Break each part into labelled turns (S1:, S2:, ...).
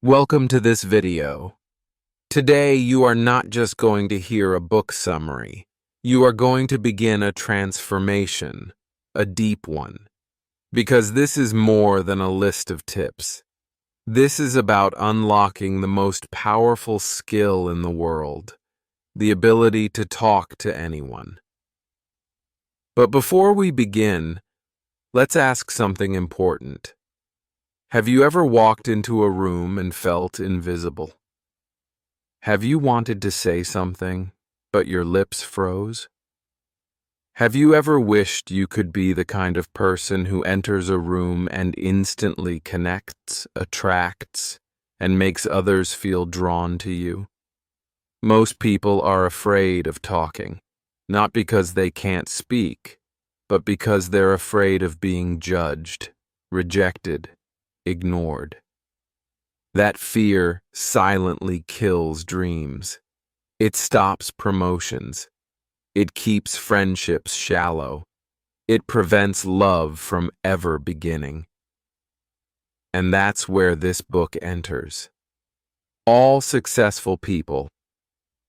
S1: Welcome to this video. Today you are not just going to hear a book summary. You are going to begin a transformation, a deep one. Because this is more than a list of tips. This is about unlocking the most powerful skill in the world, the ability to talk to anyone. But before we begin, let's ask something important. Have you ever walked into a room and felt invisible? Have you wanted to say something, but your lips froze? Have you ever wished you could be the kind of person who enters a room and instantly connects, attracts, and makes others feel drawn to you? Most people are afraid of talking, not because they can't speak, but because they're afraid of being judged, rejected, ignored. That fear silently kills dreams. It stops promotions. It keeps friendships shallow. It prevents love from ever beginning. And that's where this book enters. All successful people,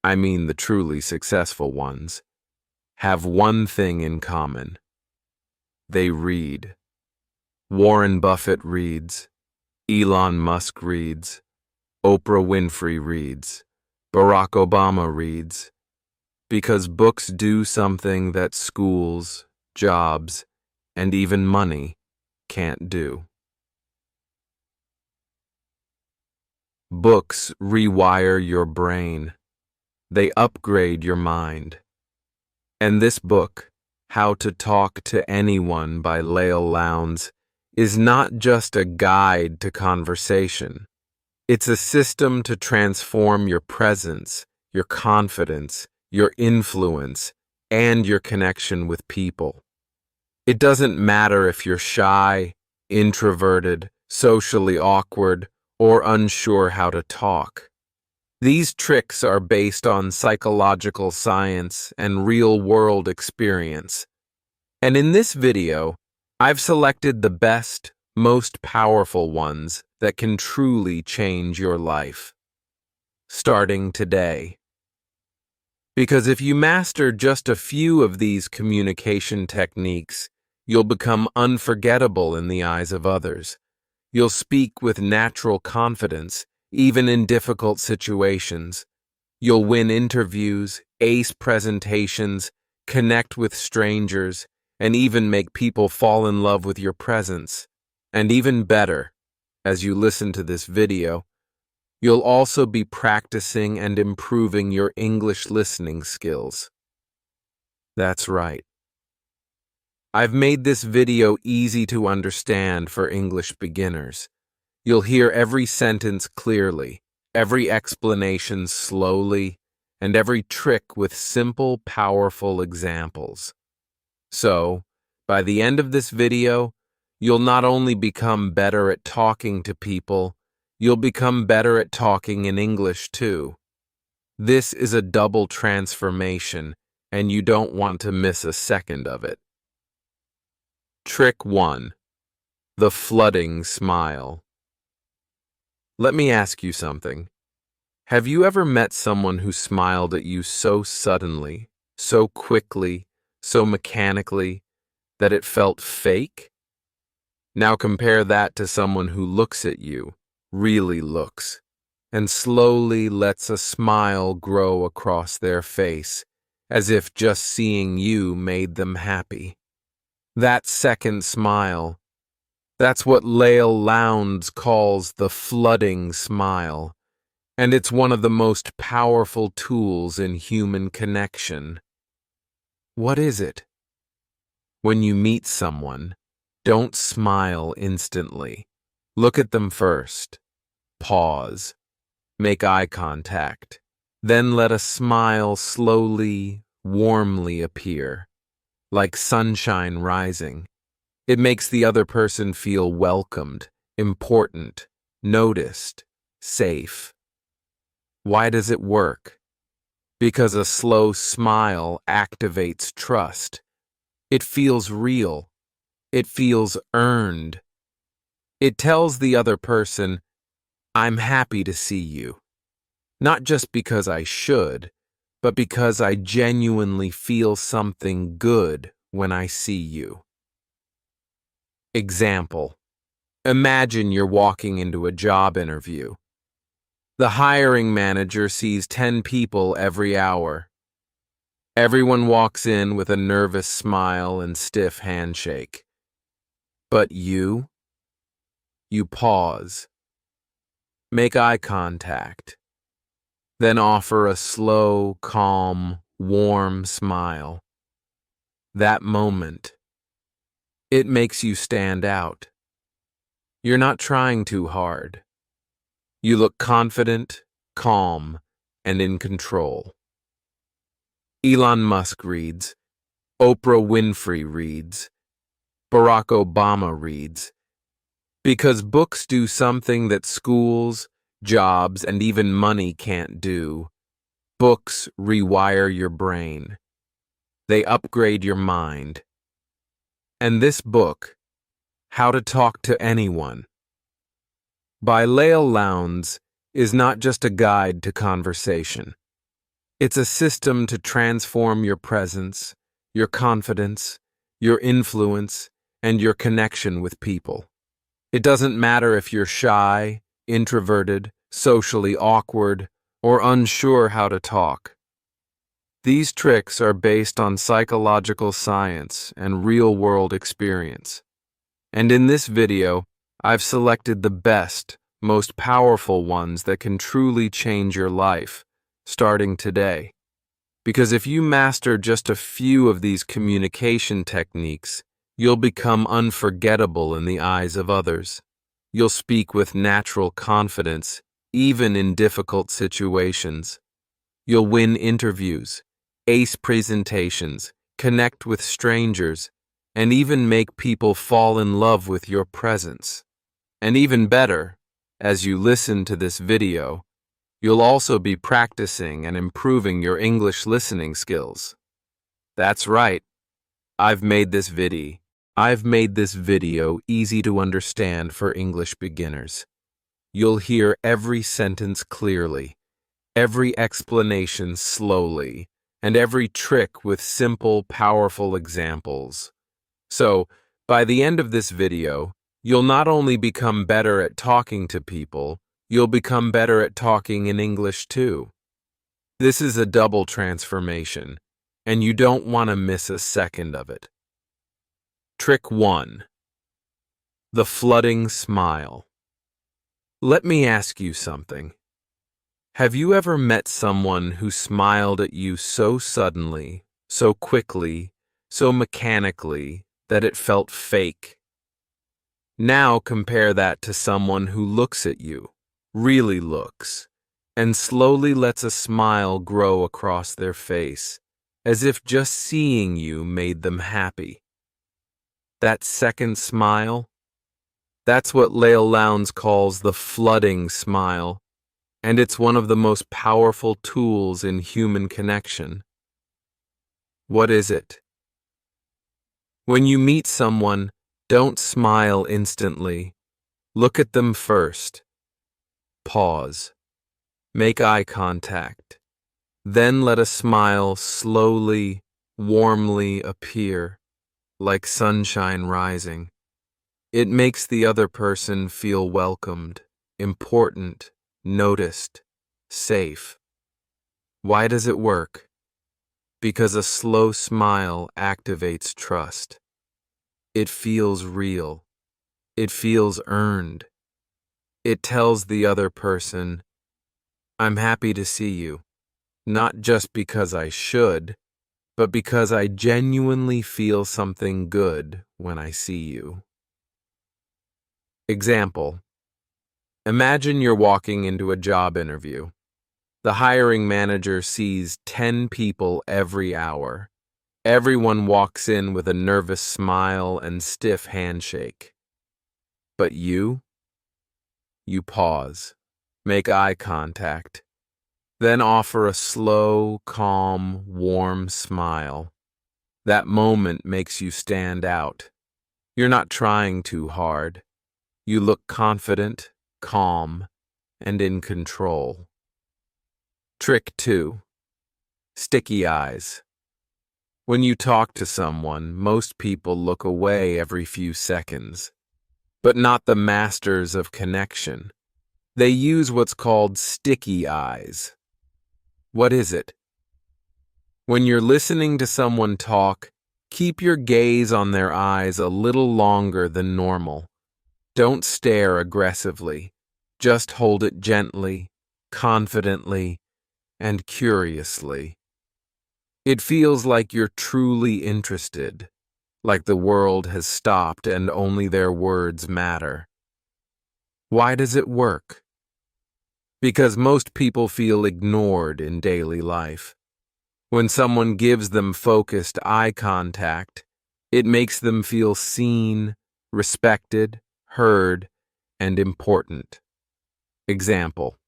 S1: I mean the truly successful ones, have one thing in common. They read. Warren Buffett reads, Elon Musk reads, Oprah Winfrey reads, Barack Obama reads, because books do something that schools, jobs, and even money can't do. Books rewire your brain. They upgrade your mind. And this book, How to Talk to Anyone by Lael Lowndes, is not just a guide to conversation. It's a system to transform your presence, your confidence, your influence, and your connection with people. It doesn't matter if you're shy, introverted, socially awkward, or unsure how to talk. These tricks are based on psychological science and real-world experience. And in this video, I've selected the best, most powerful ones that can truly change your life. Starting today. Because if you master just a few of these communication techniques, you'll become unforgettable in the eyes of others. You'll speak with natural confidence, even in difficult situations. You'll win interviews, ace presentations, connect with strangers, and even make people fall in love with your presence. And even better, as you listen to this video, you'll also be practicing and improving your English listening skills. That's right. I've made this video easy to understand for English beginners. You'll hear every sentence clearly, every explanation slowly, and every trick with simple, powerful examples. So, by the end of this video, you'll not only become better at talking to people, you'll become better at talking in English too. This is a double transformation, and you don't want to miss a second of it. Trick 1. The flooding smile. Let me ask you something. Have you ever met someone who smiled at you so suddenly, so quickly, so mechanically, that it felt fake? Now compare that to someone who looks at you, really looks, and slowly lets a smile grow across their face, as if just seeing you made them happy. That second smile, that's what Lael Lowndes calls the flooding smile, and it's one of the most powerful tools in human connection. What is it? When you meet someone, don't smile instantly. Look at them first. Pause. Make eye contact. Then let a smile slowly, warmly appear, like sunshine rising. It makes the other person feel welcomed, important, noticed, safe. Why does it work? Because a slow smile activates trust. It feels real. It feels earned. It tells the other person, I'm happy to see you. Not just because I should, but because I genuinely feel something good when I see you. Example. Imagine you're walking into a job interview. The hiring manager sees 10 people every hour. Everyone walks in with a nervous smile and stiff handshake. But you pause, make eye contact, then offer a slow, calm, warm smile. That moment, it makes you stand out. You're not trying too hard. You look confident, calm, and in control. Elon Musk reads, Oprah Winfrey reads, Barack Obama reads, because books do something that schools, jobs, and even money can't do. Books rewire your brain. They upgrade your mind. And this book, How to Talk to Anyone, by Lael Lowndes, is not just a guide to conversation. It's a system to transform your presence, your confidence, your influence, and your connection with people. It doesn't matter if you're shy, introverted, socially awkward, or unsure how to talk. These tricks are based on psychological science and real-world experience. And in this video, I've selected the best, most powerful ones that can truly change your life, starting today. Because if you master just a few of these communication techniques, you'll become unforgettable in the eyes of others. You'll speak with natural confidence, even in difficult situations. You'll win interviews, ace presentations, connect with strangers, and even make people fall in love with your presence. And even better, as you listen to this video, you'll also be practicing and improving your English listening skills. That's right. I've made this video easy to understand for English beginners. You'll hear every sentence clearly, every explanation slowly, and every trick with simple, powerful examples. So, by the end of this video, you'll not only become better at talking to people, you'll become better at talking in English too. This is a double transformation, and you don't want to miss a second of it. Trick 1. The flooding smile. Let me ask you something. Have you ever met someone who smiled at you so suddenly, so quickly, so mechanically, that it felt fake? Now compare that to someone who looks at you, really looks, and slowly lets a smile grow across their face, as if just seeing you made them happy. That second smile, that's what Lael Lowndes calls the flooding smile, and it's one of the most powerful tools in human connection. What is it? When you meet someone, don't smile instantly. Look at them first. Pause. Make eye contact. Then let a smile slowly, warmly appear, like sunshine rising. It makes the other person feel welcomed, important, noticed, safe. Why does it work? Because a slow smile activates trust. It feels real. It feels earned. It tells the other person, I'm happy to see you, not just because I should, but because I genuinely feel something good when I see you. Example. Imagine you're walking into a job interview. The hiring manager sees 10 people every hour. Everyone walks in with a nervous smile and stiff handshake. But you pause, make eye contact, then offer a slow, calm, warm smile. That moment makes you stand out. You're not trying too hard. You look confident, calm, and in control. Trick 2. Sticky eyes. When you talk to someone, most people look away every few seconds, but not the masters of connection. They use what's called sticky eyes. What is it? When you're listening to someone talk, keep your gaze on their eyes a little longer than normal. Don't stare aggressively. Just hold it gently, confidently, and curiously. It feels like you're truly interested, like the world has stopped and only their words matter. Why does it work? Because most people feel ignored in daily life. When someone gives them focused eye contact, it makes them feel seen, respected, heard, and important. Example: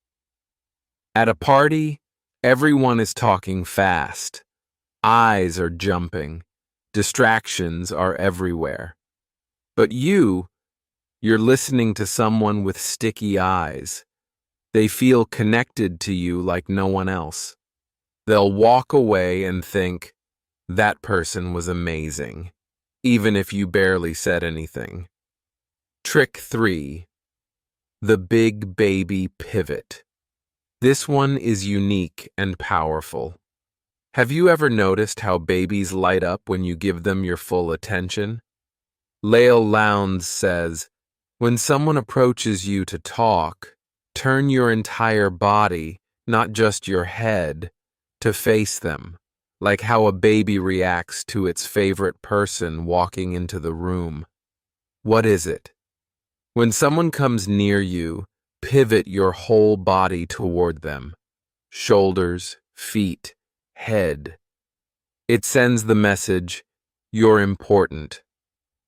S1: at a party, everyone is talking fast. Eyes are jumping. Distractions are everywhere. But you're listening to someone with sticky eyes. They feel connected to you like no one else. They'll walk away and think, that person was amazing, even if you barely said anything. Trick 3. The big baby pivot. This one is unique and powerful. Have you ever noticed how babies light up when you give them your full attention? Lael Lowndes says, when someone approaches you to talk, turn your entire body, not just your head, to face them, like how a baby reacts to its favorite person walking into the room. What is it? When someone comes near you, pivot your whole body toward them. Shoulders, feet, head. It sends the message, you're important.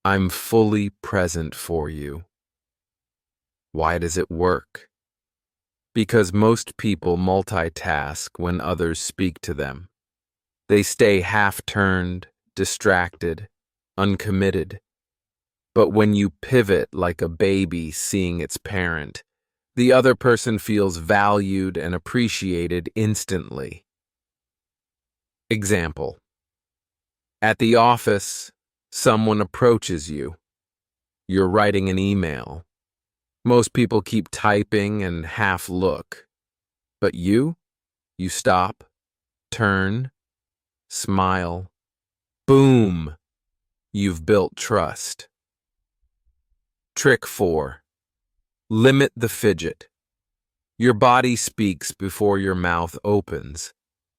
S1: I'm fully present for you. Why does it work? Because most people multitask when others speak to them. They stay half-turned, distracted, uncommitted. But when you pivot like a baby seeing its parent, the other person feels valued and appreciated instantly. Example: at the office, someone approaches you. You're writing an email. Most people keep typing and half look. But you stop, turn, smile. Boom! You've built trust. Trick 4. Limit the fidget. Your body speaks before your mouth opens.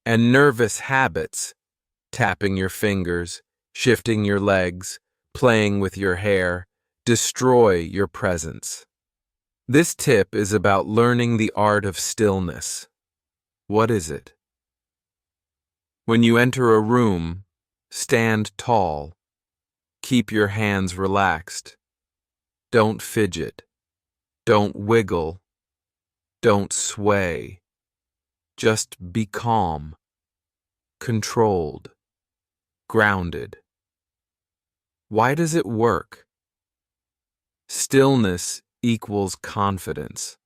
S1: And nervous habits, tapping your fingers, shifting your legs, playing with your hair, destroy your presence. This tip is about learning the art of stillness. What is it? When you enter a room, stand tall. Keep your hands relaxed. Don't fidget. Don't wiggle. Don't sway. Just be calm, controlled, grounded. Why does it work? Stillness equals confidence.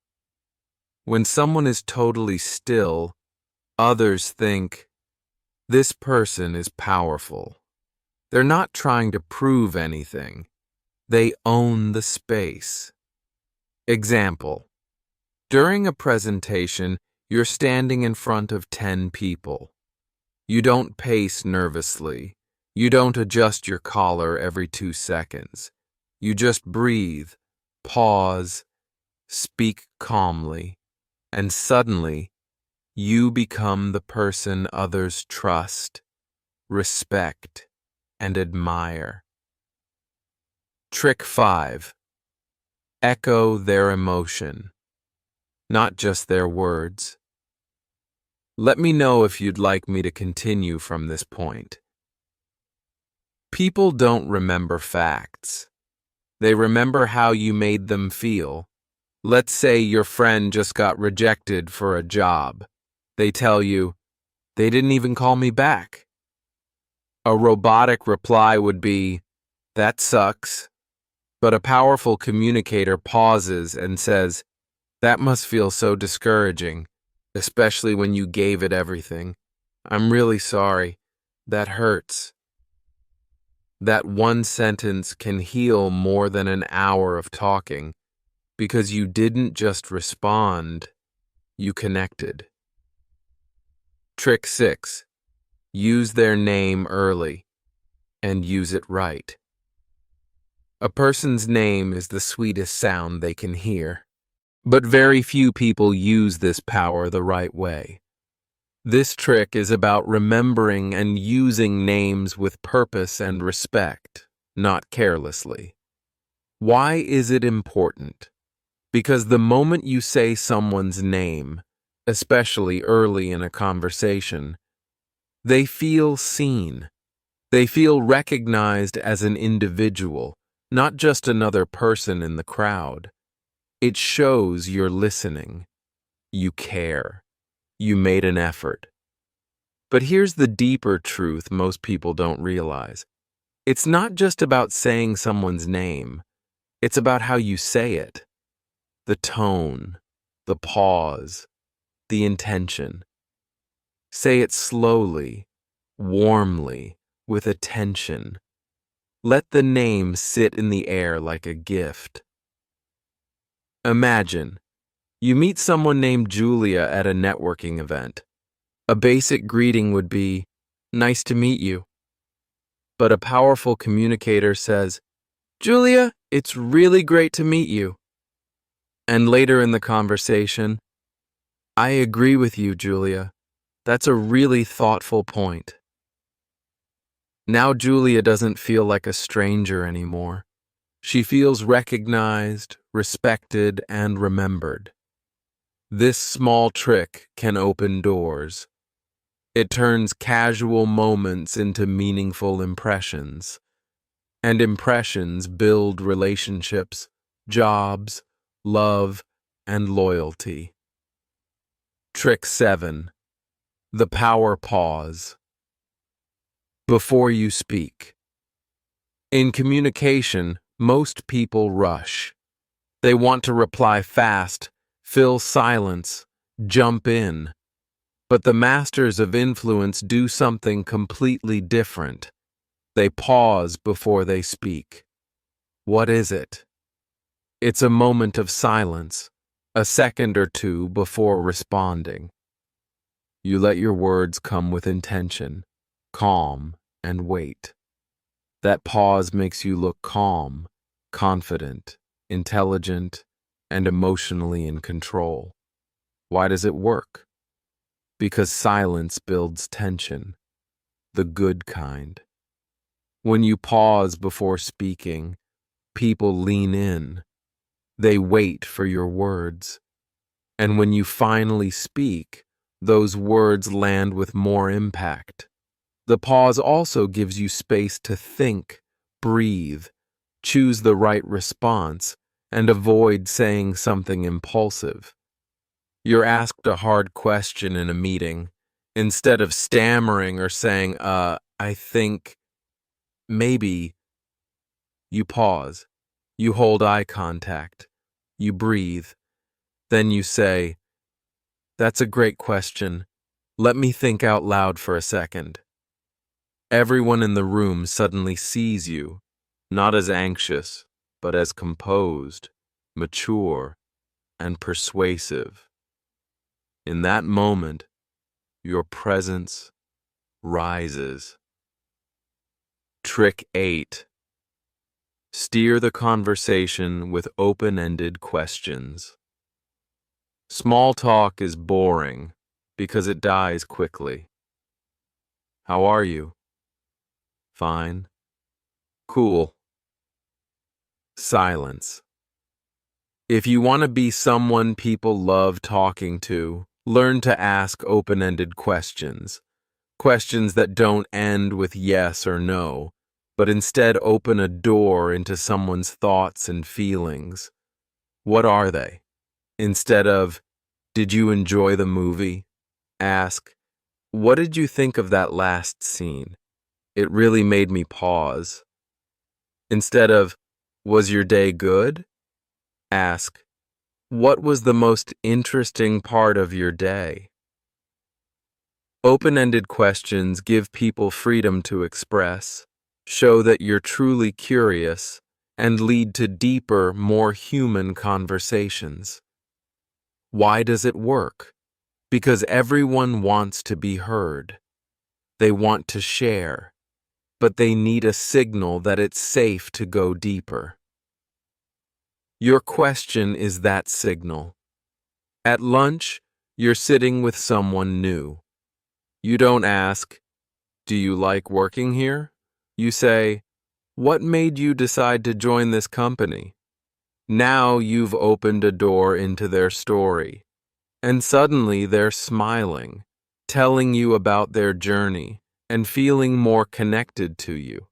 S1: When someone is totally still, others think, this person is powerful. They're not trying to prove anything. They own the space. Example: during a presentation, you're standing in front of 10 people. You don't pace nervously. You don't adjust your collar every 2 seconds. You just breathe, pause, speak calmly, and suddenly, you become the person others trust, respect, and admire. Trick 5. Echo their emotion, not just their words. Let me know if you'd like me to continue from this point. People don't remember facts. They remember how you made them feel. Let's say your friend just got rejected for a job. They tell you, they didn't even call me back. A robotic reply would be, that sucks. But a powerful communicator pauses and says, That must feel so discouraging, especially when you gave it everything. I'm really sorry. That hurts. That one sentence can heal more than an hour of talking because you didn't just respond, you connected. Trick 6. Use their name early and use it right. A person's name is the sweetest sound they can hear, but very few people use this power the right way. This trick is about remembering and using names with purpose and respect, not carelessly. Why is it important? Because the moment you say someone's name, especially early in a conversation, they feel seen. They feel recognized as an individual, not just another person in the crowd. It shows you're listening. You care. You made an effort. But here's the deeper truth most people don't realize. It's not just about saying someone's name. It's about how you say it. The tone, the pause, the intention. Say it slowly, warmly, with attention. Let the name sit in the air like a gift. Imagine, you meet someone named Julia at a networking event. A basic greeting would be, "Nice to meet you." But a powerful communicator says, "Julia, it's really great to meet you." And later in the conversation, "I agree with you, Julia. That's a really thoughtful point." Now Julia doesn't feel like a stranger anymore. She feels recognized, respected, and remembered. This small trick can open doors. It turns casual moments into meaningful impressions. And impressions build relationships, jobs, love, and loyalty. Trick 7. The power pause. Before you speak. In communication, most people rush. They want to reply fast, fill silence, jump in. But the masters of influence do something completely different. They pause before they speak. What is it? It's a moment of silence, a second or two before responding. You let your words come with intention, calm, and wait. That pause makes you look calm, confident, intelligent, and emotionally in control. Why does it work? Because silence builds tension, the good kind. When you pause before speaking, people lean in. They wait for your words. And when you finally speak, those words land with more impact. The pause also gives you space to think, breathe, choose the right response, and avoid saying something impulsive. You're asked a hard question in a meeting. Instead of stammering or saying, I think, maybe, you pause. You hold eye contact. You breathe. Then you say, "That's a great question. Let me think out loud for a second." Everyone in the room suddenly sees you, not as anxious, but as composed, mature, and persuasive. In that moment, your presence rises. Trick 8. Steer the conversation with open-ended questions. Small talk is boring because it dies quickly. How are you? Fine. Cool. Silence. If you want to be someone people love talking to, learn to ask open-ended questions. Questions that don't end with yes or no, but instead open a door into someone's thoughts and feelings. What are they? Instead of, "Did you enjoy the movie?" ask, "What did you think of that last scene? It really made me pause." Instead of, "Was your day good?" ask, What was the most interesting part of your day? Open-ended questions give people freedom to express, show that you're truly curious, and lead to deeper, more human conversations. Why does it work? Because everyone wants to be heard. They want to share, but they need a signal that it's safe to go deeper. Your question is that signal. At lunch, you're sitting with someone new. You don't ask, "Do you like working here?" You say, "What made you decide to join this company?" Now you've opened a door into their story, and suddenly they're smiling, telling you about their journey, and feeling more connected to you.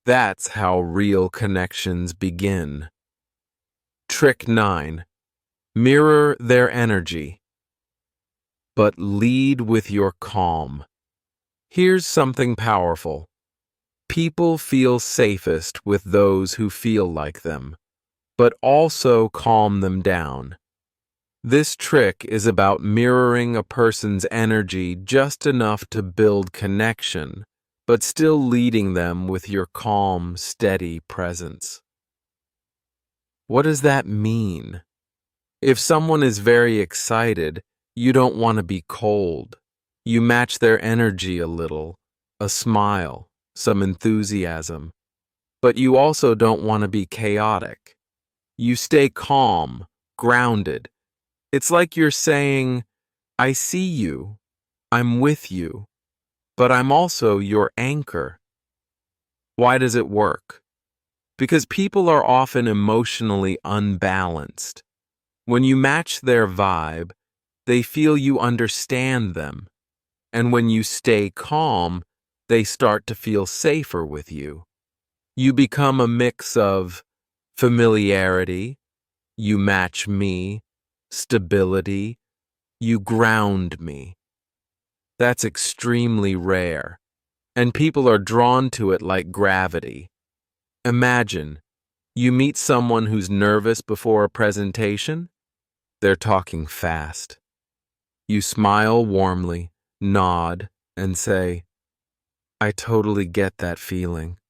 S1: That's how real connections begin. Trick 9. Mirror their energy, but lead with your calm. Here's something powerful. People feel safest with those who feel like them, but also calm them down. This trick is about mirroring a person's energy just enough to build connection, but still leading them with your calm, steady presence. What does that mean? If someone is very excited, you don't want to be cold. You match their energy a little, a smile, some enthusiasm. But you also don't want to be chaotic. You stay calm, grounded. It's like you're saying, "I see you, I'm with you, but I'm also your anchor." Why does it work? Because people are often emotionally unbalanced. When you match their vibe, they feel you understand them. And when you stay calm, they start to feel safer with you. You become a mix of familiarity, you match me, stability, you ground me. That's extremely rare, and people are drawn to it like gravity. Imagine, you meet someone who's nervous before a presentation. They're talking fast. You smile warmly, nod, and say, "I totally get that feeling."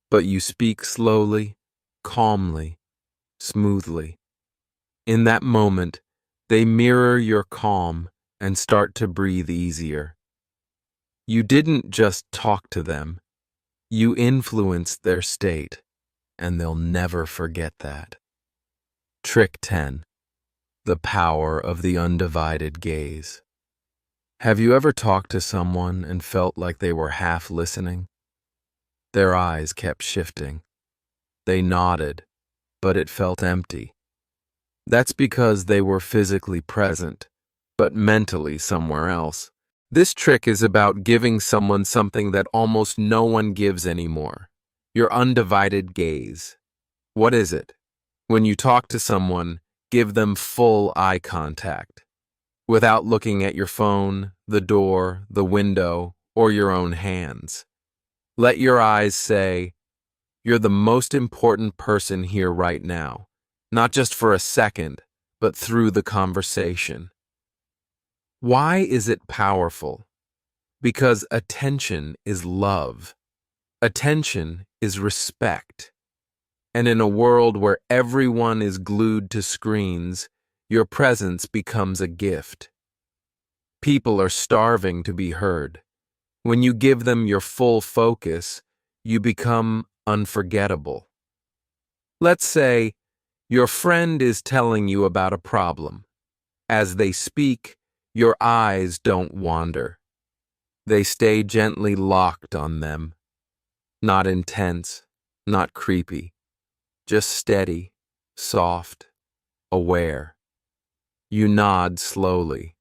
S1: But you speak slowly, calmly, smoothly. In that moment, they mirror your calm and start to breathe easier. You didn't just talk to them, you influenced their state, and they'll never forget that. Trick 10. The power of the undivided gaze. Have you ever talked to someone and felt like they were half listening? Their eyes kept shifting. They nodded, but it felt empty. That's because they were physically present, but mentally somewhere else. This trick is about giving someone something that almost no one gives anymore: your undivided gaze. What is it? When you talk to someone, give them full eye contact, without looking at your phone, the door, the window, or your own hands. Let your eyes say, "You're the most important person here right now," not just for a second, but through the conversation. Why is it powerful? Because attention is love. Attention is respect. And in a world where everyone is glued to screens, your presence becomes a gift. People are starving to be heard. When you give them your full focus, you become unforgettable. Let's say your friend is telling you about a problem. As they speak, your eyes don't wander. They stay gently locked on them. Not intense, not creepy, just steady, soft, aware. You nod slowly.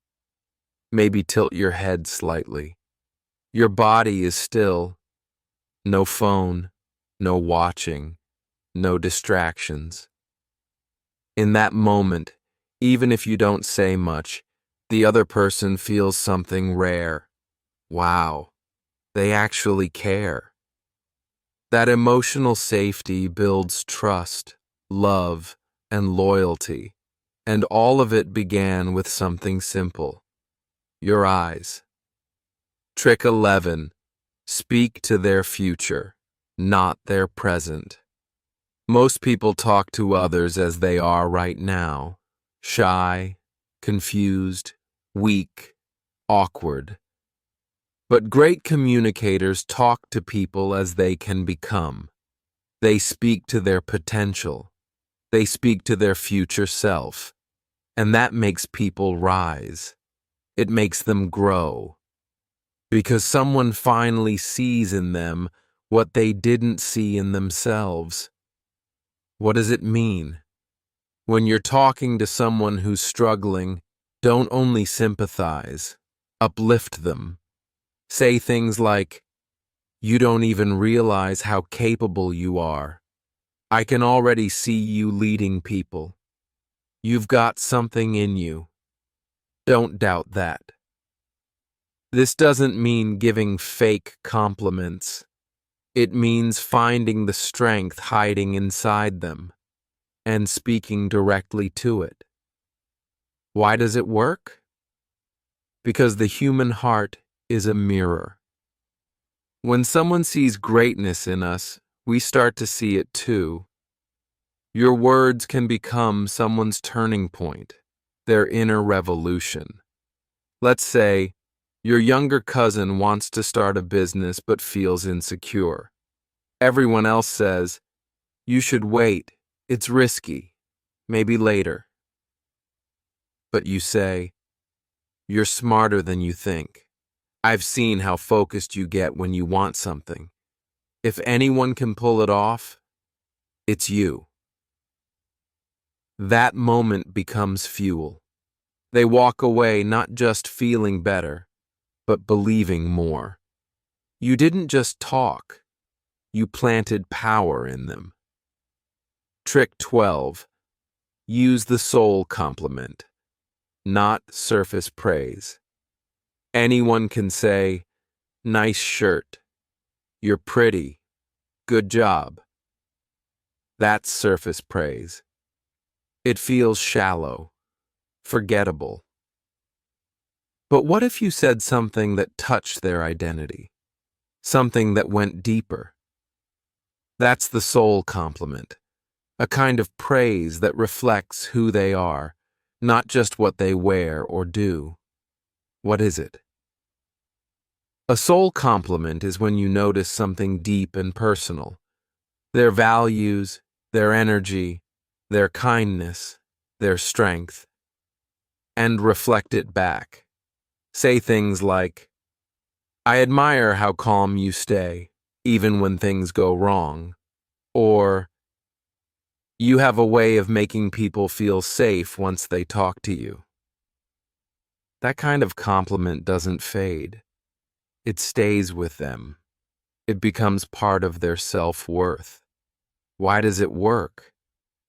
S1: Maybe tilt your head slightly. Your body is still. No phone, no watching, no distractions. In that moment, even if you don't say much, the other person feels something rare. Wow, they actually care. That emotional safety builds trust, love, and loyalty. And all of it began with something simple: your eyes. Trick 11. Speak to their future, not their present. Most people talk to others as they are right now: shy, confused, weak, awkward. But great communicators talk to people as they can become. They speak to their potential. They speak to their future self. And that makes people rise. It makes them grow. Because someone finally sees in them what they didn't see in themselves. What does it mean? When you're talking to someone who's struggling, don't only sympathize, uplift them. Say things like, "You don't even realize how capable you are. I can already see you leading people. You've got something in you. Don't doubt that." This doesn't mean giving fake compliments. It means finding the strength hiding inside them and speaking directly to it. Why does it work? Because the human heart is a mirror. When someone sees greatness in us, we start to see it too. Your words can become someone's turning point, their inner revolution. Let's say your younger cousin wants to start a business but feels insecure. Everyone else says, "You should wait. It's risky. Maybe later." But you say, "You're smarter than you think. I've seen how focused you get when you want something. If anyone can pull it off, it's you." That moment becomes fuel. They walk away not just feeling better, but believing more. You didn't just talk. You planted power in them. Trick 12. Use the soul compliment, not surface praise. Anyone can say, "Nice shirt. You're pretty. Good job." That's surface praise. It feels shallow, forgettable. But what if you said something that touched their identity? Something that went deeper? That's the soul compliment, a kind of praise that reflects who they are, not just what they wear or do. What is it? A soul compliment is when you notice something deep and personal: their values, their energy, their kindness, their strength, and reflect it back. Say things like, "I admire how calm you stay, even when things go wrong," or "You have a way of making people feel safe once they talk to you." That kind of compliment doesn't fade. It stays with them. It becomes part of their self-worth. Why does it work?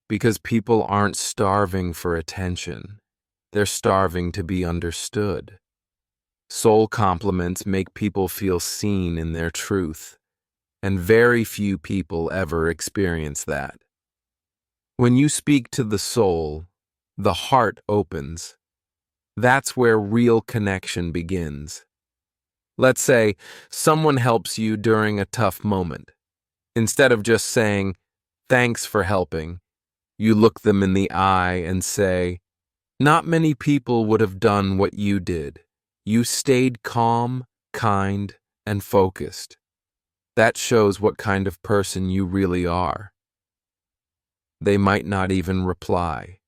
S1: Because people aren't starving for attention. They're starving to be understood. Soul compliments make people feel seen in their truth, and very few people ever experience that. When you speak to the soul, the heart opens. That's where real connection begins. Let's say someone helps you during a tough moment. Instead of just saying, "Thanks for helping," you look them in the eye and say, "Not many people would have done what you did. You stayed calm, kind, and focused." That shows what kind of person you really are. They might not even reply.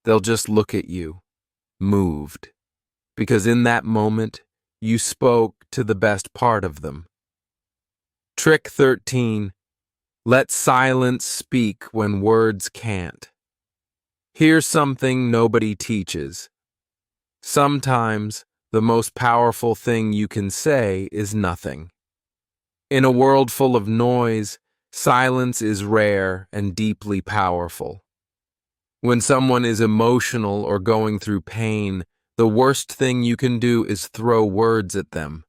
S1: They'll just look at you, moved, because in that moment, you spoke to the best part of them. Trick 13. Let silence speak when words can't. Here's something nobody teaches. Sometimes, the most powerful thing you can say is nothing. In a world full of noise, silence is rare and deeply powerful. When someone is emotional or going through pain, the worst thing you can do is throw words at them.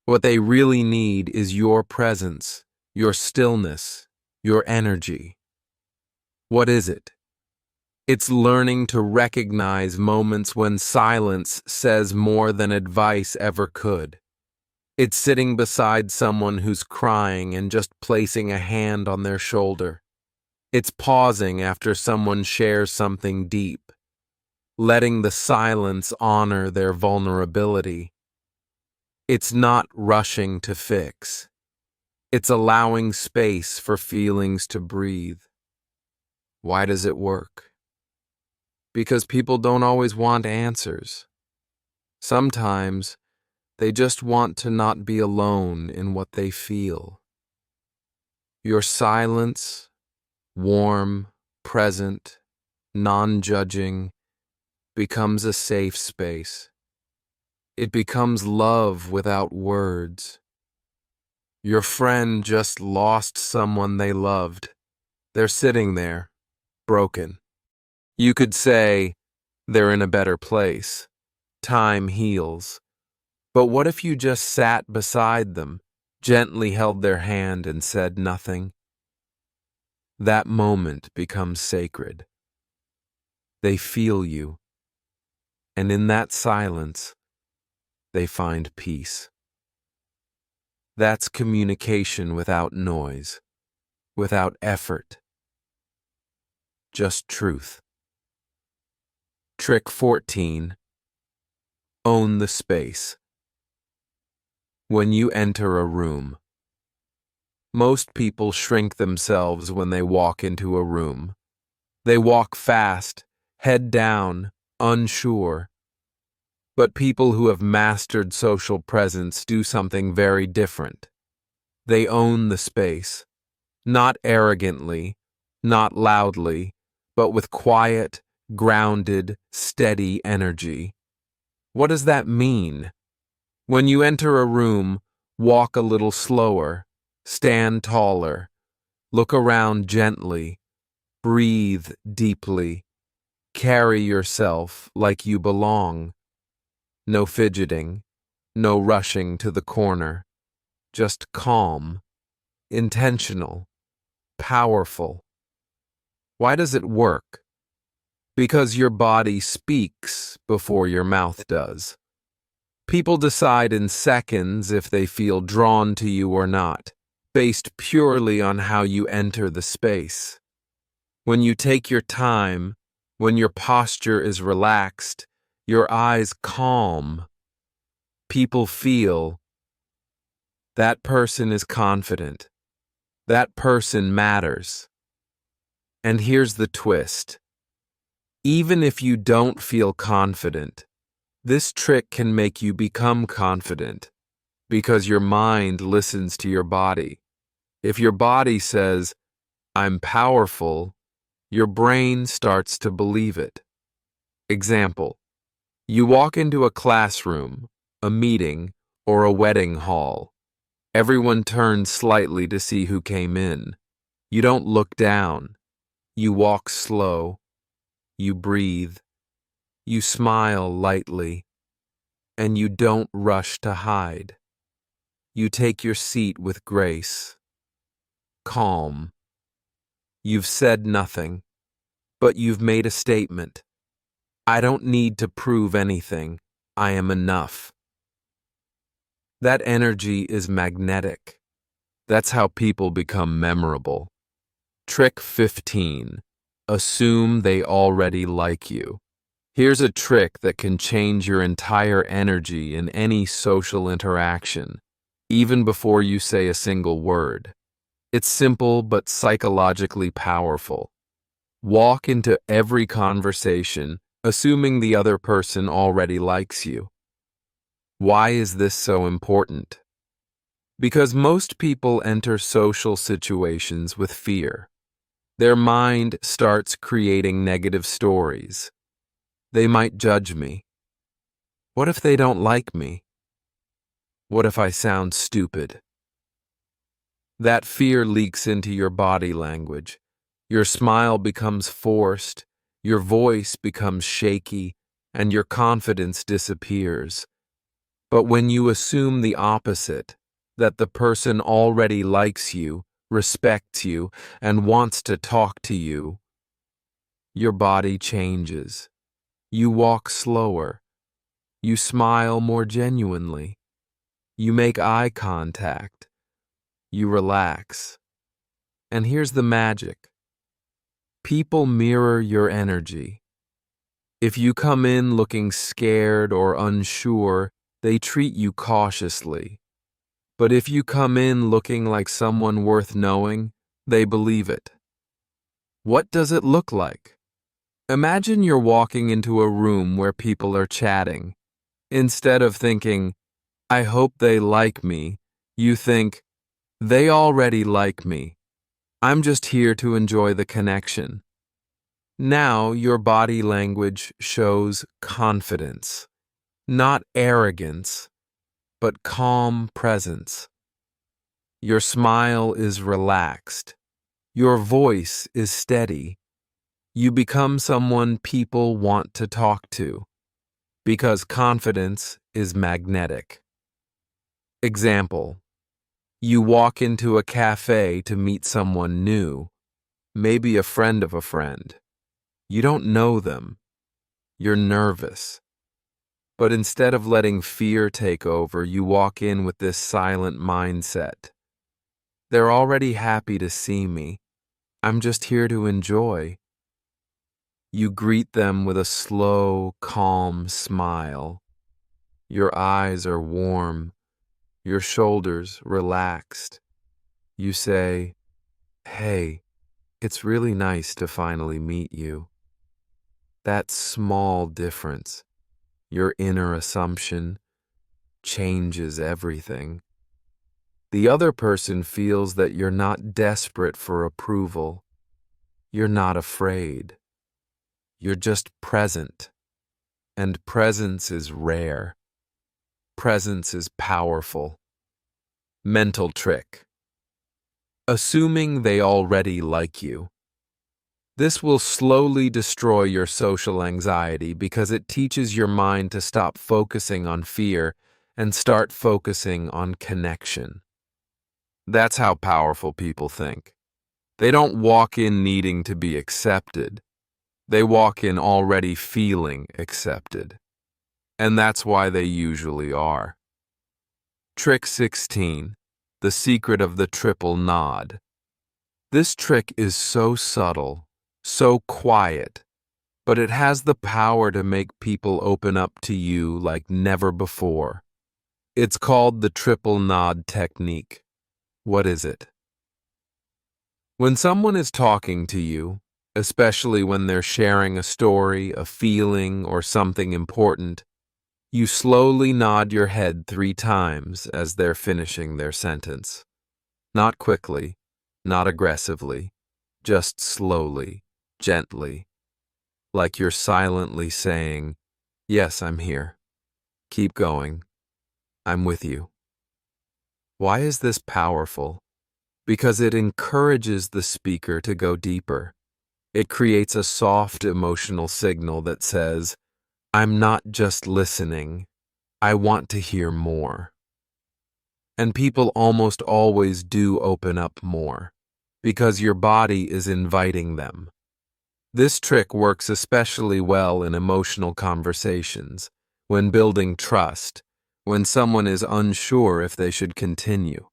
S1: What they really need is your presence, your stillness, your energy. What is it? It's learning to recognize moments when silence says more than advice ever could. It's sitting beside someone who's crying and just placing a hand on their shoulder. It's pausing after someone shares something deep, letting the silence honor their vulnerability. It's not rushing to fix. It's allowing space for feelings to breathe. Why does it work? Because people don't always want answers. Sometimes they just want to not be alone in what they feel. Your silence, warm, present, non-judging, becomes a safe space. It becomes love without words. Your friend just lost someone they loved. They're sitting there, broken. You could say, they're in a better place. Time heals. But what if you just sat beside them, gently held their hand and said nothing? That moment becomes sacred. They feel you. And in that silence, they find peace. That's communication without noise, without effort, just truth. Trick 14. Own the space. When you enter a room, most people shrink themselves when they walk into a room. They walk fast, head down, unsure. But people who have mastered social presence do something very different. They own the space, not arrogantly, not loudly, but with quiet, grounded, steady energy. What does that mean? When you enter a room, walk a little slower, stand taller, look around gently, breathe deeply, carry yourself like you belong. No fidgeting, no rushing to the corner, just calm, intentional, powerful. Why does it work? Because your body speaks before your mouth does. People decide in seconds if they feel drawn to you or not, based purely on how you enter the space. When you take your time, when your posture is relaxed, your eyes calm, people feel that person is confident. That person matters. And here's the twist. Even if you don't feel confident, this trick can make you become confident because your mind listens to your body. If your body says, I'm powerful, your brain starts to believe it. Example, you walk into a classroom, a meeting, or a wedding hall. Everyone turns slightly to see who came in. You don't look down. You walk slow. You breathe. You smile lightly. And you don't rush to hide. You take your seat with grace. Calm. You've said nothing, but you've made a statement. I don't need to prove anything. I am enough. That energy is magnetic. That's how people become memorable. Trick 15. Assume they already like you. Here's a trick that can change your entire energy in any social interaction, even before you say a single word. It's simple but psychologically powerful. Walk into every conversation assuming the other person already likes you. Why is this so important? Because most people enter social situations with fear. Their mind starts creating negative stories. They might judge me. What if they don't like me? What if I sound stupid? That fear leaks into your body language. Your smile becomes forced, your voice becomes shaky, and your confidence disappears. But when you assume the opposite, that the person already likes you, respects you, and wants to talk to you, Your body changes. You walk slower. You smile more genuinely. You make eye contact. You relax. And here's the magic. People mirror your energy. If you come in looking scared or unsure, they treat you cautiously. But if you come in looking like someone worth knowing, they believe it. What does it look like? Imagine you're walking into a room where people are chatting. Instead of thinking, I hope they like me, you think, they already like me. I'm just here to enjoy the connection. Now your body language shows confidence, not arrogance, but calm presence. Your smile is relaxed. Your voice is steady. You become someone people want to talk to, because confidence is magnetic. Example: you walk into a cafe to meet someone new, maybe a friend of a friend. You don't know them. You're nervous. But instead of letting fear take over, you walk in with this silent mindset. They're already happy to see me. I'm just here to enjoy. You greet them with a slow, calm smile. Your eyes are warm. Your shoulders relaxed. You say, "Hey, it's really nice to finally meet you." That small difference, your inner assumption, changes everything. The other person feels that you're not desperate for approval. You're not afraid. You're just present. And presence is rare. Presence is powerful. Mental trick. Assuming they already like you. This will slowly destroy your social anxiety because it teaches your mind to stop focusing on fear and start focusing on connection. That's how powerful people think. They don't walk in needing to be accepted. They walk in already feeling accepted. And that's why they usually are. Trick 16. The secret of the triple nod. This trick is so subtle, so quiet, but it has the power to make people open up to you like never before. It's called the triple nod technique. What is it? When someone is talking to you, especially when they're sharing a story, a feeling, or something important, you slowly nod your head 3 times as they're finishing their sentence. Not quickly, not aggressively, just slowly, gently, like you're silently saying, "Yes, I'm here. Keep going. I'm with you." Why is this powerful? Because it encourages the speaker to go deeper. It creates a soft emotional signal that says, "I'm not just listening. I want to hear more." And people almost always do open up more, because your body is inviting them. This trick works especially well in emotional conversations, when building trust, when someone is unsure if they should continue.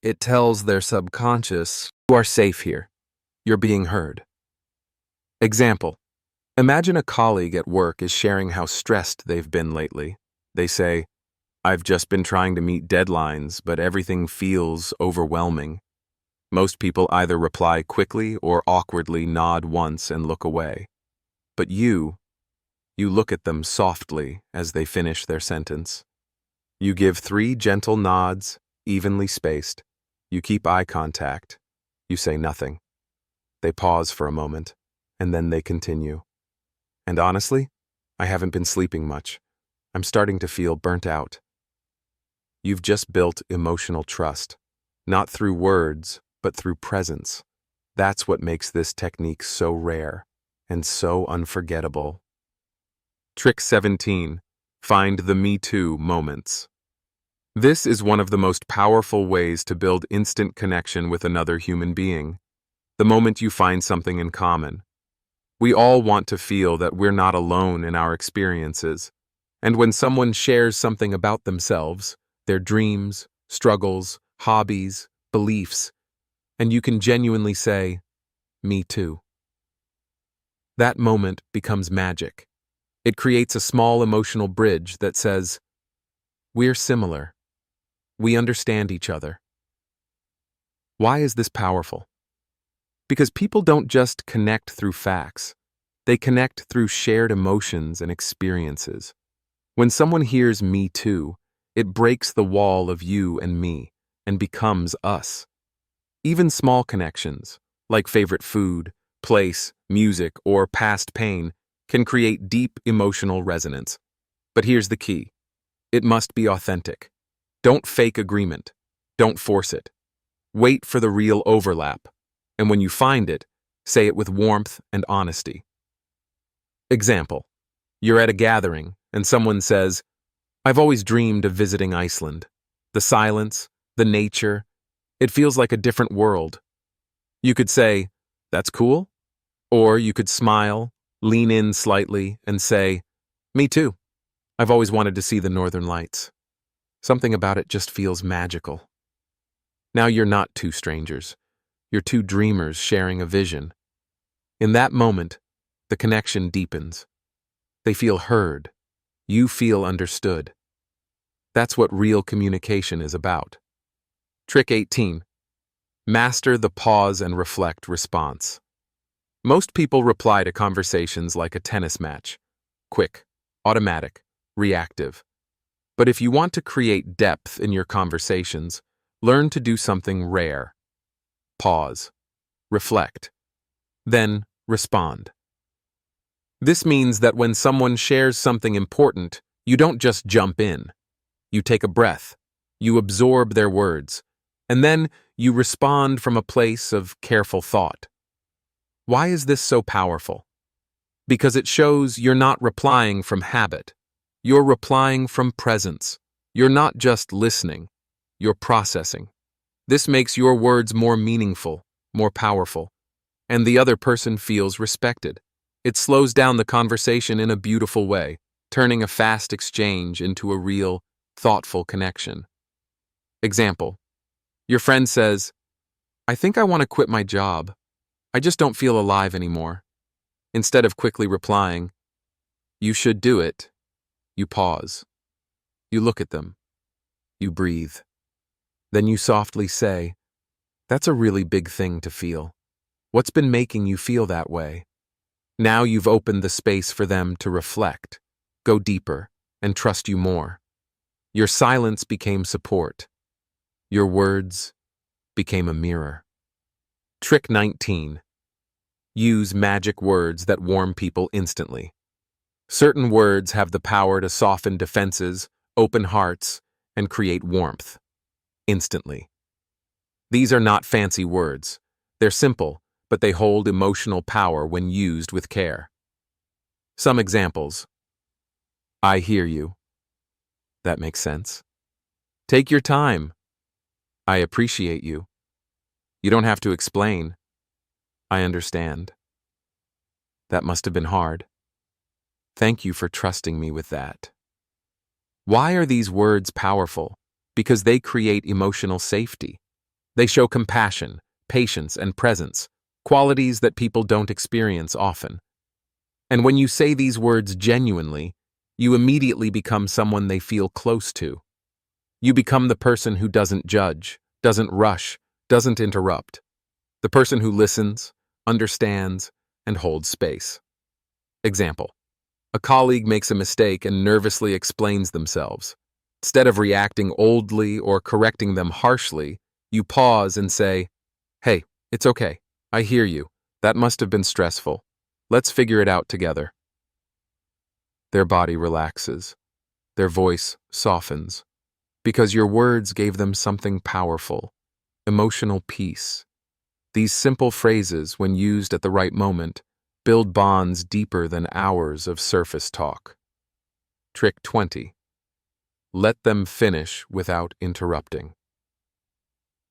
S1: It tells their subconscious, "You are safe here. You're being heard." Example: imagine a colleague at work is sharing how stressed they've been lately. They say, "I've just been trying to meet deadlines, but everything feels overwhelming." Most people either reply quickly or awkwardly nod once and look away. But you look at them softly as they finish their sentence. You give 3 gentle nods, evenly spaced. You keep eye contact. You say nothing. They pause for a moment, and then they continue. "And honestly, I haven't been sleeping much. I'm starting to feel burnt out." You've just built emotional trust, not through words, but through presence. That's what makes this technique so rare and so unforgettable. Trick 17. Find the Me Too moments. This is one of the most powerful ways to build instant connection with another human being. The moment you find something in common. We all want to feel that we're not alone in our experiences. And when someone shares something about themselves, their dreams, struggles, hobbies, beliefs, and you can genuinely say, "Me too." That moment becomes magic. It creates a small emotional bridge that says, "We're similar. We understand each other." Why is this powerful? Because people don't just connect through facts. They connect through shared emotions and experiences. When someone hears "me too," it breaks the wall of you and me and becomes us. Even small connections, like favorite food, place, music, or past pain, can create deep emotional resonance. But here's the key. It must be authentic. Don't fake agreement. Don't force it. Wait for the real overlap. And when you find it, say it with warmth and honesty. Example. You're at a gathering, and someone says, "I've always dreamed of visiting Iceland. The silence, the nature, it feels like a different world." You could say, "That's cool." Or you could smile, lean in slightly, and say, "Me too. I've always wanted to see the northern lights." Something about it just feels magical. Now you're not two strangers. You're two dreamers sharing a vision. In that moment, the connection deepens. They feel heard. You feel understood. That's what real communication is about. Trick 18. Master the pause and reflect response. Most people reply to conversations like a tennis match. Quick, automatic, reactive. But if you want to create depth in your conversations, learn to do something rare. Pause. Reflect. Then respond. This means that when someone shares something important, you don't just jump in. You take a breath, you absorb their words, and then you respond from a place of careful thought. Why is this so powerful? Because it shows you're not replying from habit. You're replying from presence. You're not just listening, you're processing. This makes your words more meaningful, more powerful, and the other person feels respected. It slows down the conversation in a beautiful way, turning a fast exchange into a real, thoughtful connection. Example. Your friend says, "I think I want to quit my job. I just don't feel alive anymore." Instead of quickly replying, "You should do it," you pause. You look at them. You breathe. Then you softly say, "That's a really big thing to feel. What's been making you feel that way?" Now you've opened the space for them to reflect, go deeper, and trust you more. Your silence became support. Your words became a mirror. Trick 19. Use magic words that warm people instantly. Certain words have the power to soften defenses, open hearts, and create warmth. Instantly. These are not fancy words. They're simple, but they hold emotional power when used with care. Some examples. "I hear you." That makes sense. "Take your time." "I appreciate you." "You don't have to explain." "I understand." "That must have been hard." "Thank you for trusting me with that." Why are these words powerful? Because they create emotional safety. They show compassion, patience, and presence, qualities that people don't experience often. And when you say these words genuinely, you immediately become someone they feel close to. You become the person who doesn't judge, doesn't rush, doesn't interrupt. The person who listens, understands, and holds space. Example. A colleague makes a mistake and nervously explains themselves. Instead of reacting oldly or correcting them harshly, you pause and say, "Hey, it's okay. I hear you. That must have been stressful. Let's figure it out together." Their body relaxes. Their voice softens. Because your words gave them something powerful, emotional peace. These simple phrases, when used at the right moment, build bonds deeper than hours of surface talk. Trick 20. Let them finish without interrupting.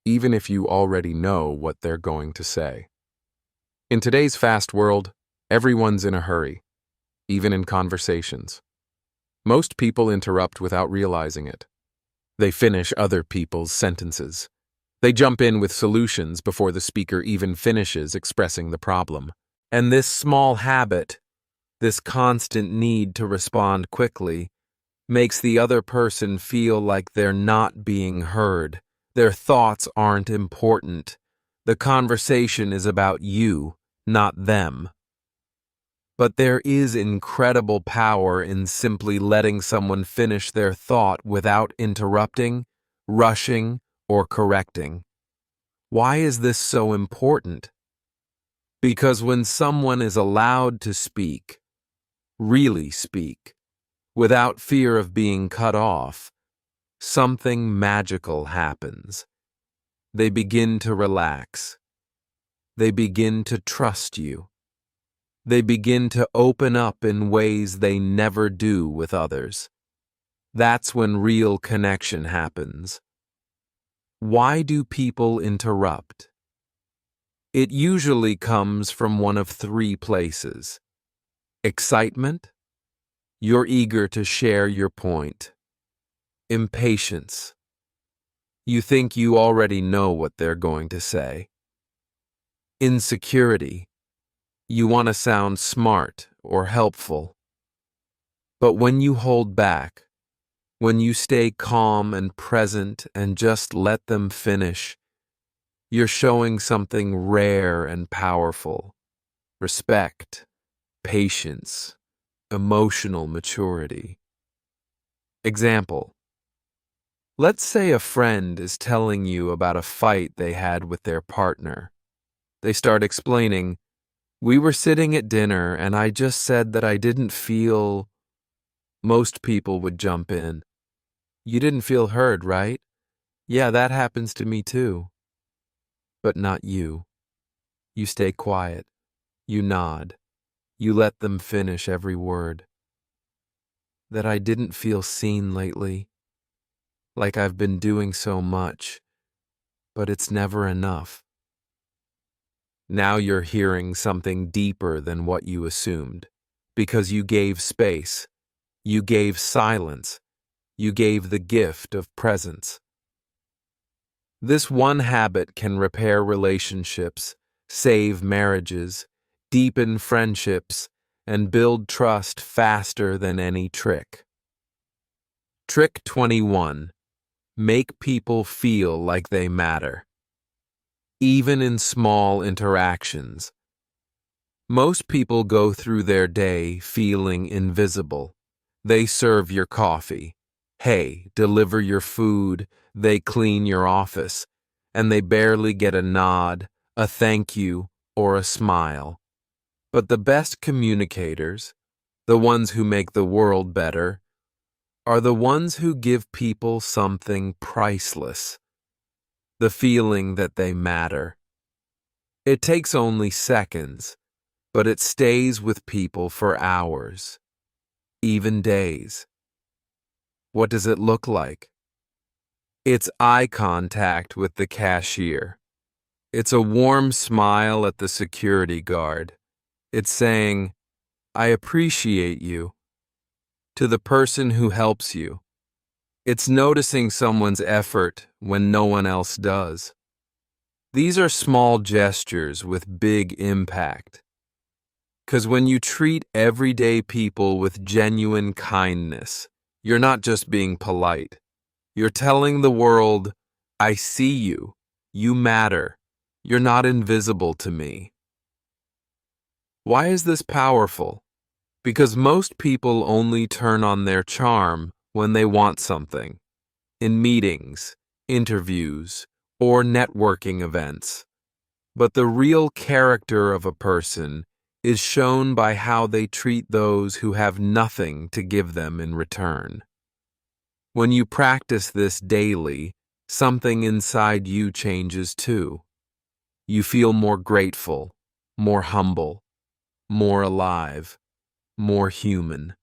S1: Even if you already know what they're going to say. In today's fast world, Everyone's in a hurry, even in conversations. Most people interrupt without realizing it. They finish other people's sentences. They jump in with solutions before the speaker even finishes expressing the problem. And this small habit, this constant need to respond quickly, makes the other person feel like they're not being heard. Their thoughts aren't important. The conversation is about you, not them. But there is incredible power in simply letting someone finish their thought without interrupting, rushing, or correcting. Why is this so important? Because when someone is allowed to speak, really speak, without fear of being cut off, something magical happens. They begin to relax. They begin to trust you. They begin to open up in ways they never do with others. That's when real connection happens. Why do people interrupt? It usually comes from one of three places. Excitement. You're eager to share your point. Impatience. You think you already know what they're going to say. Insecurity. You want to sound smart or helpful. But when you hold back, when you stay calm and present and just let them finish, you're showing something rare and powerful. Respect, patience, emotional maturity. Example. Let's say a friend is telling you about a fight they had with their partner. They start explaining, "We were sitting at dinner and I just said that I didn't feel..." Most people would jump in. "You didn't feel heard, right? Yeah, that happens to me too." But not you. You stay quiet. You nod. You let them finish every word. "That I didn't feel seen lately. Like I've been doing so much, but it's never enough." Now you're hearing something deeper than what you assumed, because you gave space, you gave silence, you gave the gift of presence. This one habit can repair relationships, save marriages, deepen friendships, and build trust faster than any trick. Trick 21. Make people feel like they matter. Even in small interactions. Most people go through their day feeling invisible. They serve your coffee. Hey, deliver your food. They clean your office. And they barely get a nod, a thank you, or a smile. But the best communicators, the ones who make the world better, are the ones who give people something priceless. The feeling that they matter. It takes only seconds, but it stays with people for hours, even days. What does it look like? It's eye contact with the cashier. It's a warm smile at the security guard. It's saying, "I appreciate you," to the person who helps you. It's noticing someone's effort when no one else does. These are small gestures with big impact. Because when you treat everyday people with genuine kindness, you're not just being polite. You're telling the world, "I see you. You matter. You're not invisible to me." Why is this powerful? Because most people only turn on their charm when they want something. In meetings, interviews, or networking events. But the real character of a person is shown by how they treat those who have nothing to give them in return. When you practice this daily, something inside you changes too. You feel more grateful, more humble, more alive, more human.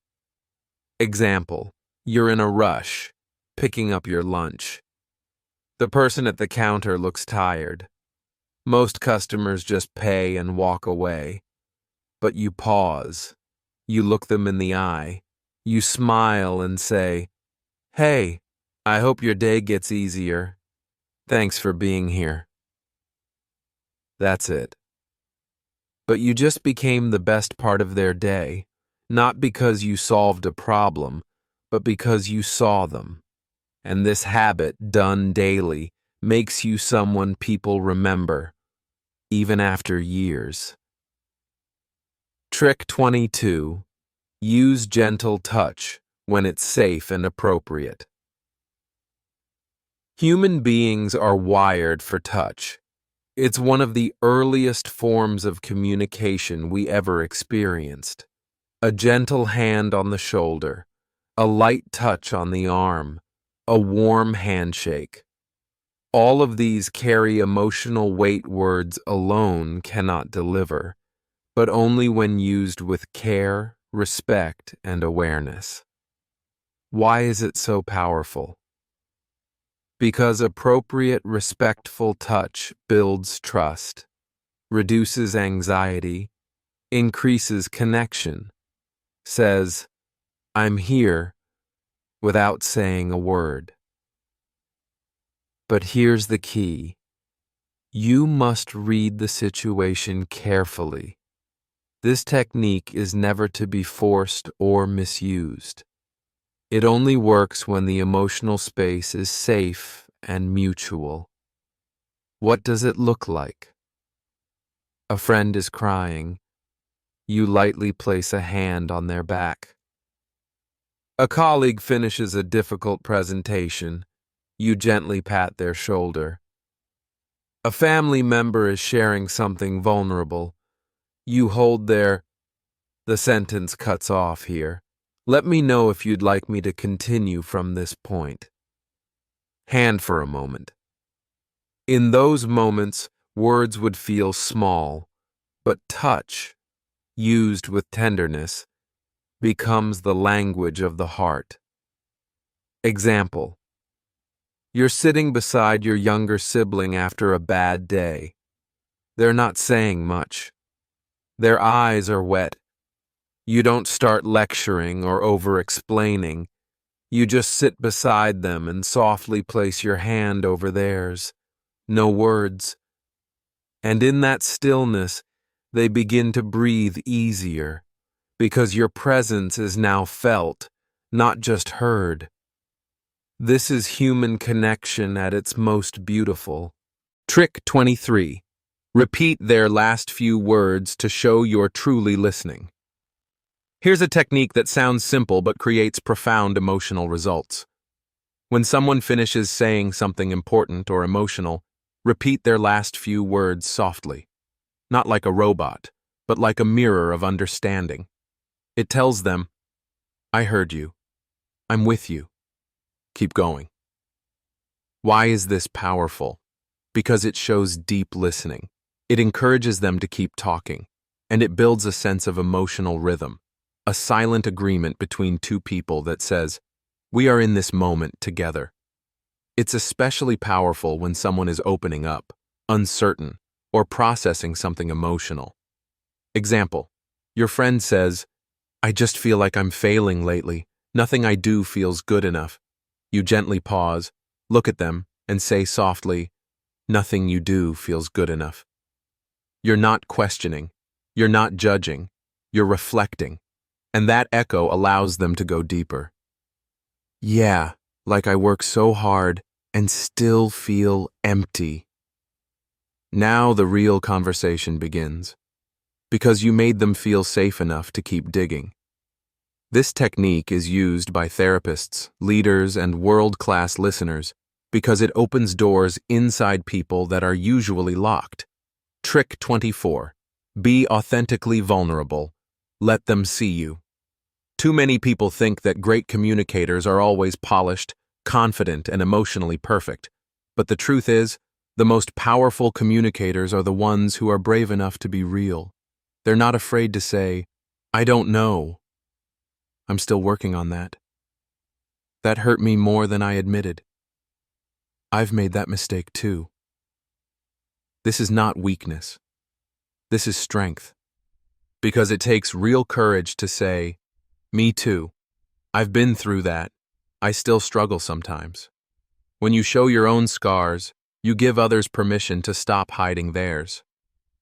S1: Example, you're in a rush, picking up your lunch. The person at the counter looks tired. Most customers just pay and walk away. but you pause. You look them in the eye. You smile and say, "Hey, I hope your day gets easier. Thanks for being here." That's it. But you just became the best part of their day, not because you solved a problem, but because you saw them. And this habit, done daily, makes you someone people remember, even after years. Trick 22. Use gentle touch when it's safe and appropriate. Human beings are wired for touch. It's one of the earliest forms of communication we ever experienced. A gentle hand on the shoulder, a light touch on the arm, a warm handshake. All of these carry emotional weight words alone cannot deliver, but only when used with care, respect, and awareness. Why is it so powerful? Because appropriate, respectful touch builds trust, reduces anxiety, increases connection, says, "I'm here," without saying a word. But here's the key. You must read the situation carefully. This technique is never to be forced or misused. It only works when the emotional space is safe and mutual. What does it look like? A friend is crying. You lightly place a hand on their back. A colleague finishes a difficult presentation. You gently pat their shoulder. A family member is sharing something vulnerable. You hold their... The sentence cuts off here. Let me know if you'd like me to continue from this point. Hand for a moment. In those moments, words would feel small, but touch, used with tenderness, becomes the language of the heart. Example. You're sitting beside your younger sibling after a bad day. They're not saying much. Their eyes are wet. You don't start lecturing or over-explaining. You just sit beside them and softly place your hand over theirs. No words. And in that stillness, they begin to breathe easier, because your presence is now felt, not just heard. This is human connection at its most beautiful. Trick 23. Repeat their last few words to show you're truly listening. Here's a technique that sounds simple but creates profound emotional results. When someone finishes saying something important or emotional, repeat their last few words softly. Not like a robot, but like a mirror of understanding. It tells them, "I heard you. I'm with you. Keep going." Why is this powerful? Because it shows deep listening. It encourages them to keep talking, and it builds a sense of emotional rhythm, a silent agreement between two people that says, "We are in this moment together." It's especially powerful when someone is opening up, uncertain, or processing something emotional. Example, your friend says, "I just feel like I'm failing lately. Nothing I do feels good enough." You gently pause, look at them, and say softly, "Nothing you do feels good enough." You're not questioning, you're not judging, you're reflecting, and that echo allows them to go deeper. "Yeah, like I work so hard and still feel empty." Now the real conversation begins, because you made them feel safe enough to keep digging. This technique is used by therapists, leaders, and world-class listeners because it opens doors inside people that are usually locked. Trick 24. Be authentically vulnerable. Let them see you. Too many people think that great communicators are always polished, confident, and emotionally perfect. But the truth is, the most powerful communicators are the ones who are brave enough to be real. They're not afraid to say, "I don't know. I'm still working on that. That hurt me more than I admitted. I've made that mistake too." This is not weakness. This is strength. Because it takes real courage to say, "Me too. I've been through that. I still struggle sometimes." When you show your own scars, you give others permission to stop hiding theirs.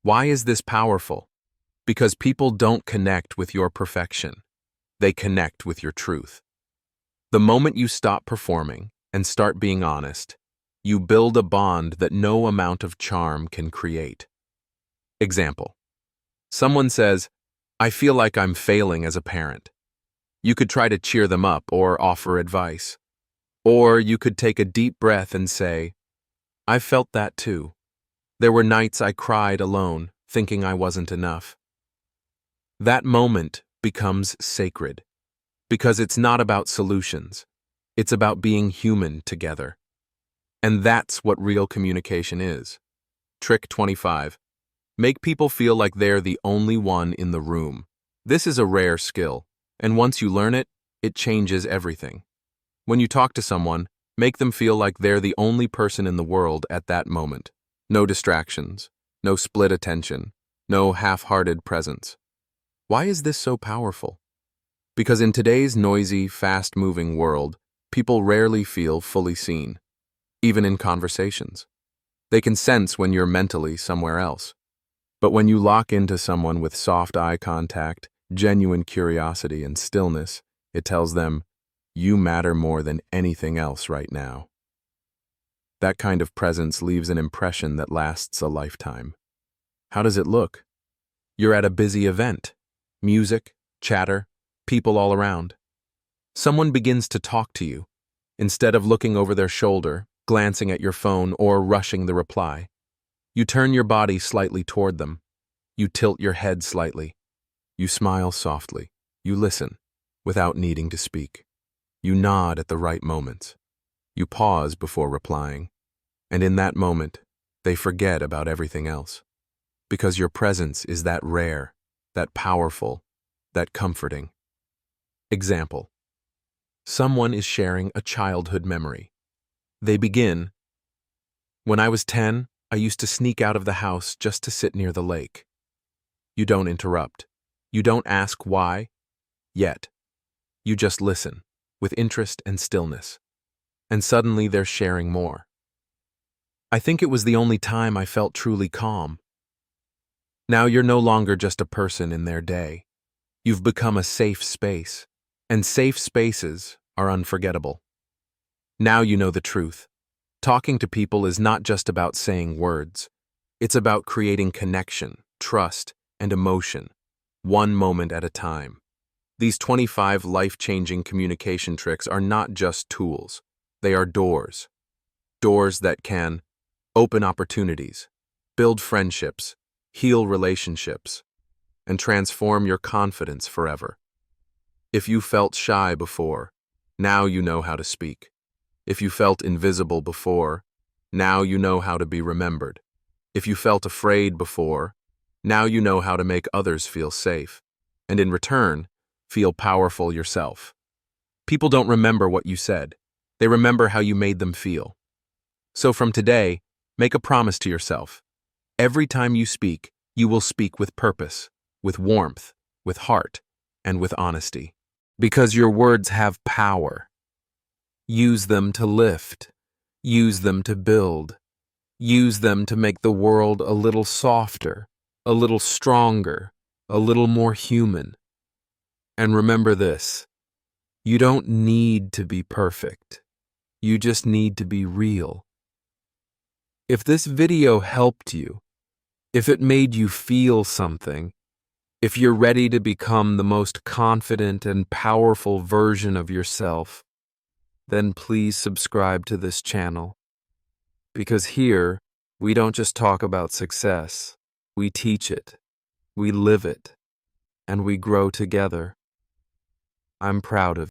S1: Why is this powerful? Because people don't connect with your perfection. They connect with your truth. The moment you stop performing and start being honest, you build a bond that no amount of charm can create. Example. Someone says, "I feel like I'm failing as a parent." You could try to cheer them up or offer advice. Or you could take a deep breath and say, "I've felt that too. There were nights I cried alone, thinking I wasn't enough." That moment becomes sacred, because it's not about solutions. It's about being human together. And that's what real communication is. Trick 25. Make people feel like they're the only one in the room. This is a rare skill, and once you learn it, it changes everything. When you talk to someone, make them feel like they're the only person in the world at that moment. No distractions, no split attention, no half-hearted presence. Why is this so powerful? Because in today's noisy, fast-moving world, people rarely feel fully seen, even in conversations. They can sense when you're mentally somewhere else. But when you lock into someone with soft eye contact, genuine curiosity, and stillness, it tells them, "You matter more than anything else right now." That kind of presence leaves an impression that lasts a lifetime. How does it look? You're at a busy event. Music, chatter, people all around. Someone begins to talk to you. Instead of looking over their shoulder, glancing at your phone, or rushing the reply, you turn your body slightly toward them. You tilt your head slightly. You smile softly. You listen, without needing to speak. You nod at the right moments. You pause before replying. And in that moment, they forget about everything else. Because your presence is that rare, that powerful, that comforting. Example. Someone is sharing a childhood memory. They begin, "When I was 10, I used to sneak out of the house just to sit near the lake." You don't interrupt. You don't ask why, yet. You just listen, with interest and stillness. And suddenly they're sharing more. "I think it was the only time I felt truly calm." Now you're no longer just a person in their day. You've become a safe space, and safe spaces are unforgettable. Now you know the truth. Talking to people is not just about saying words. It's about creating connection, trust, and emotion, one moment at a time. These 25 life-changing communication tricks are not just tools. They are doors. Doors that can open opportunities, build friendships, heal relationships, and transform your confidence forever. If you felt shy before, now you know how to speak. If you felt invisible before, now you know how to be remembered. If you felt afraid before, now you know how to make others feel safe, and in return, feel powerful yourself. People don't remember what you said. They remember how you made them feel. So from today, make a promise to yourself. Every time you speak, you will speak with purpose, with warmth, with heart, and with honesty. Because your words have power. Use them to lift. Use them to build. Use them to make the world a little softer, a little stronger, a little more human. And remember this, you don't need to be perfect. You just need to be real. If this video helped you, if it made you feel something, if you're ready to become the most confident and powerful version of yourself, then please subscribe to this channel. Because here, we don't just talk about success, we teach it, we live it, and we grow together. I'm proud of you.